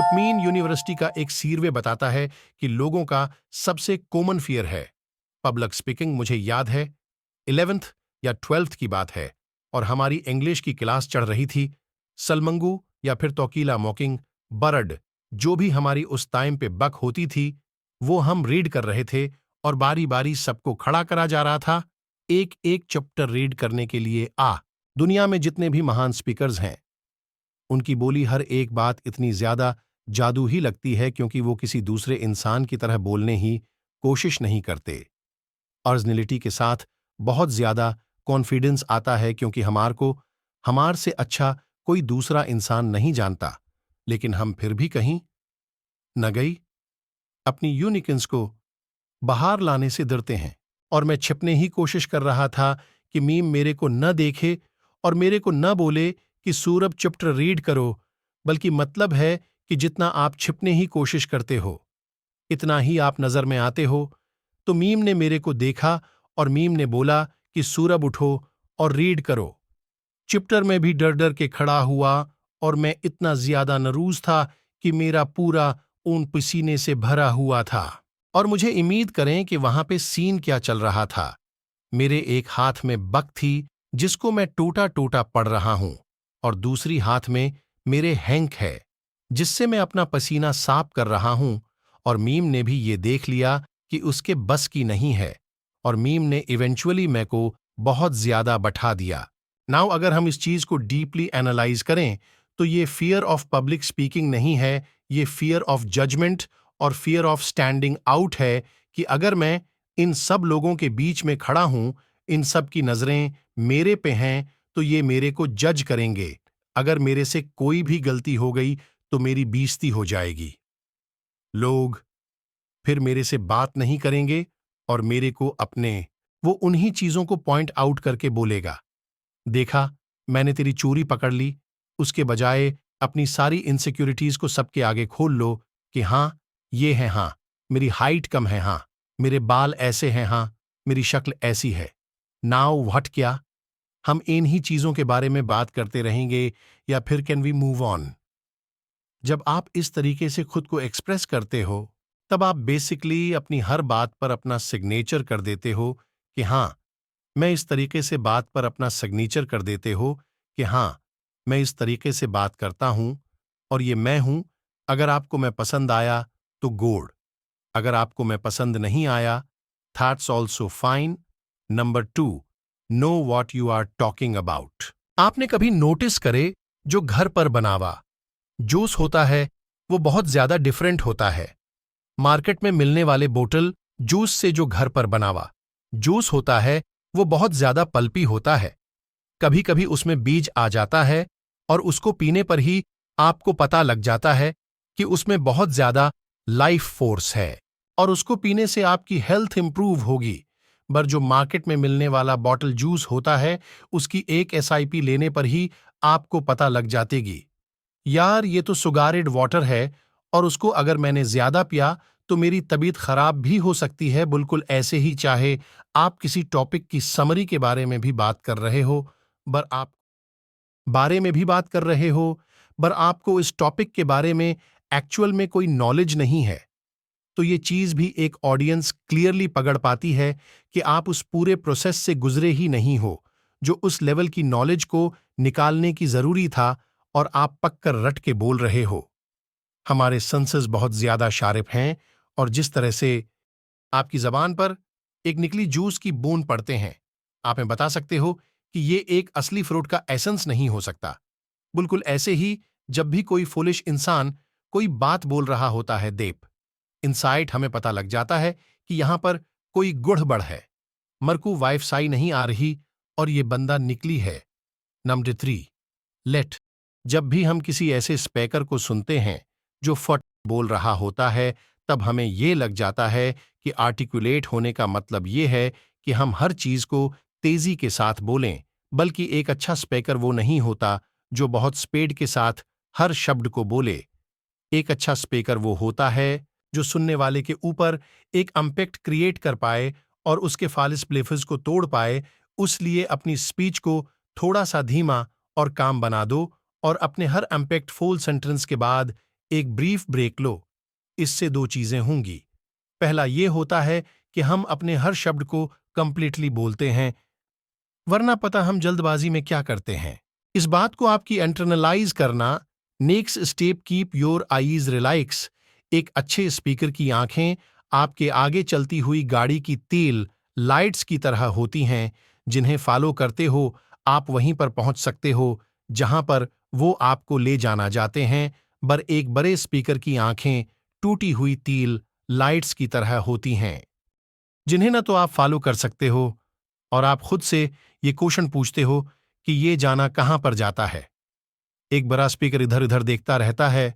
चुपमीन university का एक सर्वे बताता है कि लोगों का सबसे कॉमन फियर है पब्लिक स्पीकिंग। मुझे याद है 11th या 12th की बात है और हमारी इंग्लिश की क्लास चढ़ रही थी। सलमंगू या फिर तोकीला मॉकिंग बर्ड, जो भी हमारी उस टाइम पे बक होती थी, वो हम रीड कर रहे थे और बारी बारी सबको खड़ा करा जा रहा था एक एक चैप्टर रीड करने के लिए। दुनिया में जितने भी महान स्पीकर्स हैं, उनकी बोली हर एक बात इतनी ज्यादा जादू ही लगती है क्योंकि वो किसी दूसरे इंसान की तरह बोलने ही कोशिश नहीं करते। ओरिजिनलिटी के साथ बहुत ज्यादा कॉन्फिडेंस आता है क्योंकि हमार से अच्छा कोई दूसरा इंसान नहीं जानता, लेकिन हम फिर भी कहीं न गई अपनी यूनिकेंस को बाहर लाने से डरते हैं। और मैं छिपने ही कोशिश कर रहा था कि मीम मेरे को न देखे और मेरे को न बोले कि सूरब चैप्टर रीड करो, बल्कि मतलब है कि जितना आप छिपने ही कोशिश करते हो, इतना ही आप नजर में आते हो। तो मीम ने मेरे को देखा और मीम ने बोला कि सूरब उठो और रीड करो। चैप्टर में भी डर डर के खड़ा हुआ और मैं इतना ज्यादा नरूज था कि मेरा पूरा ऊन पसीने से भरा हुआ था। और मुझे उम्मीद करें कि वहां पे सीन क्या चल रहा था। मेरे एक हाथ में बक थी जिसको मैं टोटा टोटा पढ़ रहा हूं और दूसरी हाथ में मेरे हैंक है जिससे मैं अपना पसीना साफ कर रहा हूं। और मीम ने भी ये देख लिया कि उसके बस की नहीं है और मीम ने इवेंचुअली मैं को बहुत ज्यादा बैठा दिया। नाउ अगर हम इस चीज को डीपली एनालाइज करें तो ये फियर ऑफ पब्लिक स्पीकिंग नहीं है, ये फियर ऑफ जजमेंट और फियर ऑफ स्टैंडिंग आउट है कि अगर मैं इन सब लोगों के बीच में खड़ा हूं, इन सब की नजरें मेरे पे हैं, तो ये मेरे को जज करेंगे। अगर मेरे से कोई भी गलती हो गई तो मेरी बेइज्जती हो जाएगी। लोग फिर मेरे से बात नहीं करेंगे और मेरे को वो उन्हीं चीजों को पॉइंट आउट करके बोलेगा, देखा मैंने तेरी चोरी पकड़ ली। उसके बजाय अपनी सारी इनसिक्योरिटीज को सबके आगे खोल लो कि हाँ ये है, हाँ मेरी हाइट कम है, हाँ मेरे बाल ऐसे हैं, हाँ मेरी शक्ल ऐसी है। नाउ व्हाट, क्या हम इन्हीं चीजों के बारे में बात करते रहेंगे या फिर कैन वी मूव ऑन? जब आप इस तरीके से खुद को एक्सप्रेस करते हो तब आप बेसिकली अपनी हर बात पर अपना सिग्नेचर कर देते हो कि हाँ मैं इस तरीके से बात पर अपना सिग्नेचर कर देते हो कि हाँ मैं इस तरीके से बात करता हूं और ये मैं हूं। अगर आपको मैं पसंद आया तो गुड, अगर आपको मैं पसंद नहीं आया, that's also fine. Number 2, no what you are talking about. आपने कभी नोटिस करे जो घर पर बनावा जूस होता है वो बहुत ज्यादा डिफरेंट होता है मार्केट में मिलने वाले बोतल जूस से। जो घर पर बनावा जूस होता है वो बहुत ज्यादा पल्पी होता है, कभी कभी उसमें बीज आ जाता है और उसको पीने पर ही आपको पता लग जाता है कि उसमें बहुत ज्यादा लाइफ फोर्स है और उसको पीने से आपकी हेल्थ इंप्रूव होगी। पर जो मार्केट में मिलने वाला बॉटल जूस होता है उसकी एक एसआईपी लेने पर ही आपको पता लग जातेगी, यार ये तो सुगारेड वाटर है और उसको अगर मैंने ज्यादा पिया तो मेरी तबीयत खराब भी हो सकती है। बिल्कुल ऐसे ही चाहे आप किसी टॉपिक की समरी के बारे में भी बात कर रहे हो, पर आपको इस टॉपिक के बारे में एक्चुअल में कोई नॉलेज नहीं है, तो ये चीज भी एक ऑडियंस क्लियरली पकड़ पाती है कि आप उस पूरे प्रोसेस से गुजरे ही नहीं हो जो उस लेवल की नॉलेज को निकालने की जरूरी था और आप पककर रट के बोल रहे हो। हमारे सेंसेस बहुत ज्यादा शार्प हैं और जिस तरह से आपकी जबान पर एक निकली जूस की बूंद पड़ते हैं, आप में बता सकते हो कि ये एक असली फ्रूट का एसेंस नहीं हो सकता। बिल्कुल ऐसे ही जब भी कोई फुलिश इंसान कोई बात बोल रहा होता है देप इनसाइट हमें पता लग जाता है कि यहां पर कोई गुड़बड़ है, मरकू वाइफ साई नहीं आ रही और ये बंदा निकली है। Number 3, late. जब भी हम किसी ऐसे स्पीकर को सुनते हैं जो फट बोल रहा होता है तब हमें ये लग जाता है कि आर्टिकुलेट होने का मतलब ये है कि हम हर चीज को तेजी के साथ बोलें, बल्कि एक अच्छा स्पीकर वो नहीं होता जो बहुत स्पीड के साथ हर शब्द को बोले। एक अच्छा स्पीकर वो होता है जो सुनने वाले के ऊपर एक इम्पैक्ट क्रिएट कर पाए और उसके फालिस ब्लेफर्स को तोड़ पाए। उसलिए अपनी स्पीच को थोड़ा सा धीमा और काम बना दो और अपने हर इम्पैक्टफुल सेंटेंस के बाद एक ब्रीफ ब्रेक लो। इससे दो चीजें होंगी। पहला ये होता है कि हम अपने हर शब्द को कंप्लीटली बोलते हैं, वरना पता हम जल्दबाजी में क्या करते हैं। इस बात को आपकी इंटरनलाइज करना। Next step, keep your eyes relax. एक अच्छे स्पीकर की आंखें आपके आगे चलती हुई गाड़ी की तेल लाइट्स की तरह होती हैं, जिन्हें फॉलो करते हो आप वहीं पर पहुंच सकते हो जहां पर वो आपको ले जाना चाहते हैं। पर एक बड़े स्पीकर की आंखें टूटी हुई तेल लाइट्स की तरह होती हैं, जिन्हें न तो आप फॉलो कर सकते हो और आप खुद से ये क्वेश्चन पूछते हो कि ये जाना कहां पर जाता है। एक बड़ा स्पीकर इधर उधर देखता रहता है,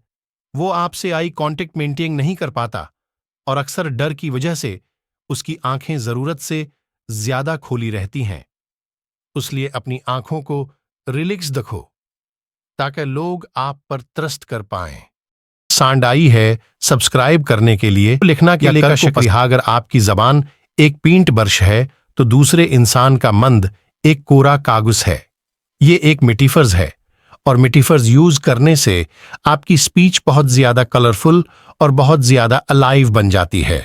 वो आपसे आई कांटेक्ट मेंटेन नहीं कर पाता और अक्सर डर की वजह से उसकी आंखें जरूरत से ज्यादा खोली रहती हैं। इसलिए अपनी आंखों को रिलैक्स रखो ताकि लोग आप पर ट्रस्ट कर पाएं। सांड आई है सब्सक्राइब करने के लिए, लिखना के लिए का शुक्रिया। अगर आपकी जबान एक पेंट ब्रश है तो दूसरे इंसान का मंद एक कोरा कागज है। ये एक मेटाफर्स है और मेटाफर्स यूज करने से आपकी स्पीच बहुत ज्यादा कलरफुल और बहुत ज्यादा अलाइव बन जाती है।